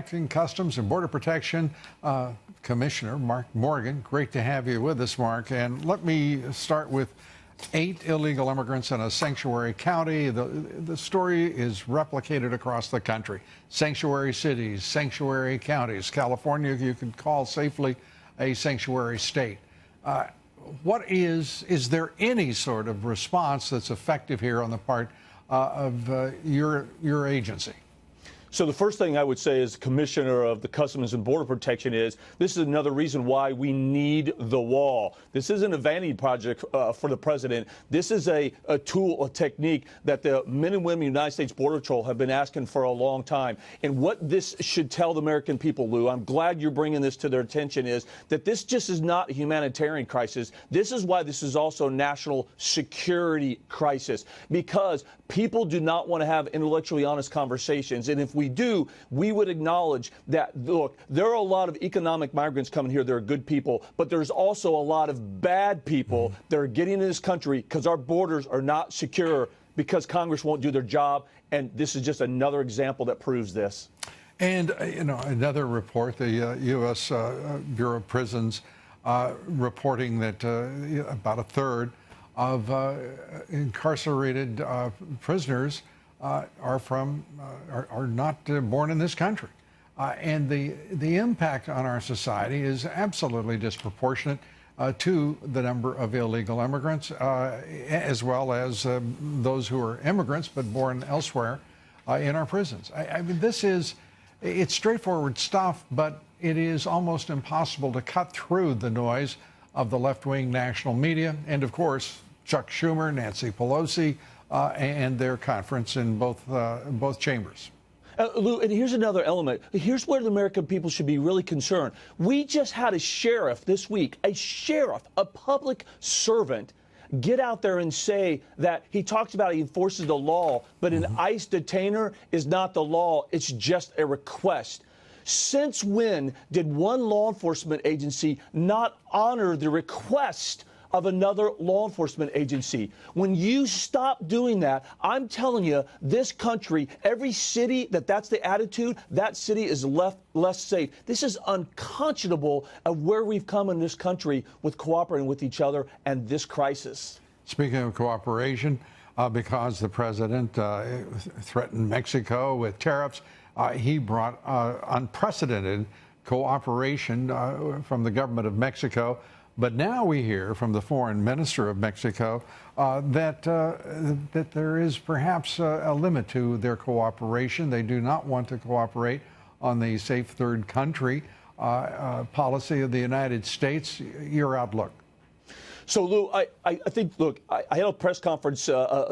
Acting Customs and Border Protection Commissioner Mark Morgan. Great to have you with us, Mark. And let me start with 8 illegal immigrants in a sanctuary county. The story is replicated across the country. Sanctuary cities, sanctuary counties. California, you can call safely a sanctuary state. Is there any sort of response that's effective here on the part of your agency? So the first thing I would say as Commissioner of the Customs and Border Protection is this is another reason why we need the wall. This isn't a vanity project for the president. This is a tool, a technique that the men and women of the United States Border Patrol have been asking for a long time. And what this should tell the American people, Lou, I'm glad you're bringing this to their attention, is that this just is not a humanitarian crisis. This is why this is also a national security crisis, because people do not want to have intellectually honest conversations. And if we do, we would acknowledge that, look, there are a lot of economic migrants coming here. They're good people, but there's also a lot of bad people that are getting into this country because our borders are not secure, because Congress won't do their job. And this is just another example that proves this. And, another report, the U.S. Bureau of Prisons reporting that about a third of incarcerated prisoners are not born in this country, and the impact on our society is absolutely disproportionate to the number of illegal immigrants, as well as those who are immigrants but born elsewhere in our prisons. I mean, it's straightforward stuff, but it is almost impossible to cut through the noise of the left-wing national media and, of course, Chuck Schumer, Nancy Pelosi, and their conference in both chambers. Lou, and here's another element. Here's where the American people should be really concerned. We just had a sheriff this week, a public servant, get out there and say that he talks about he enforces the law, but an ICE detainer is not the law. It's just a request. Since when did one law enforcement agency not honor the request of another law enforcement agency? When you stop doing that, I'm telling you, this country, every city that's the attitude, that city is left less safe. This is unconscionable of where we've come in this country with cooperating with each other and this crisis. Speaking of cooperation, because the president threatened Mexico with tariffs, he brought unprecedented cooperation from the government of Mexico. But now we hear from the foreign minister of Mexico that there is perhaps a limit to their cooperation. They do not want to cooperate on the safe third country policy of the United States. Your outlook? So, Lou, I think, look, I had a press conference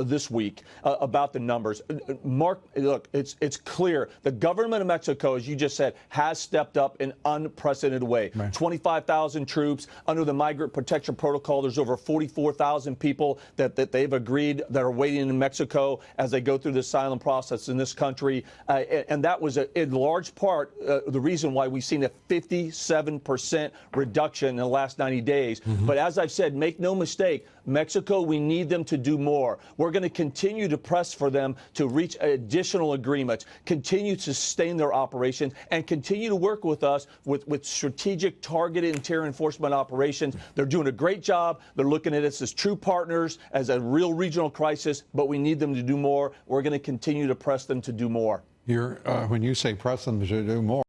this week about the numbers. Mark, look, it's clear. The government of Mexico, as you just said, has stepped up in unprecedented way. Right. 25,000 troops under the Migrant Protection Protocol. There's over 44,000 people that they've agreed that are waiting in Mexico as they go through the asylum process in this country. And that was, in large part, the reason why we've seen a 57% reduction in the last 90 days. But as I've said, make no mistake, Mexico, we need them to do more. We're going to continue to press for them to reach additional agreements, continue to sustain their operation, and continue to work with us with strategic, targeted interior enforcement operations. They're doing a great job. They're looking at us as true partners, as a real regional crisis, but we need them to do more. We're going to continue to press them to do more. When you say press them to do more,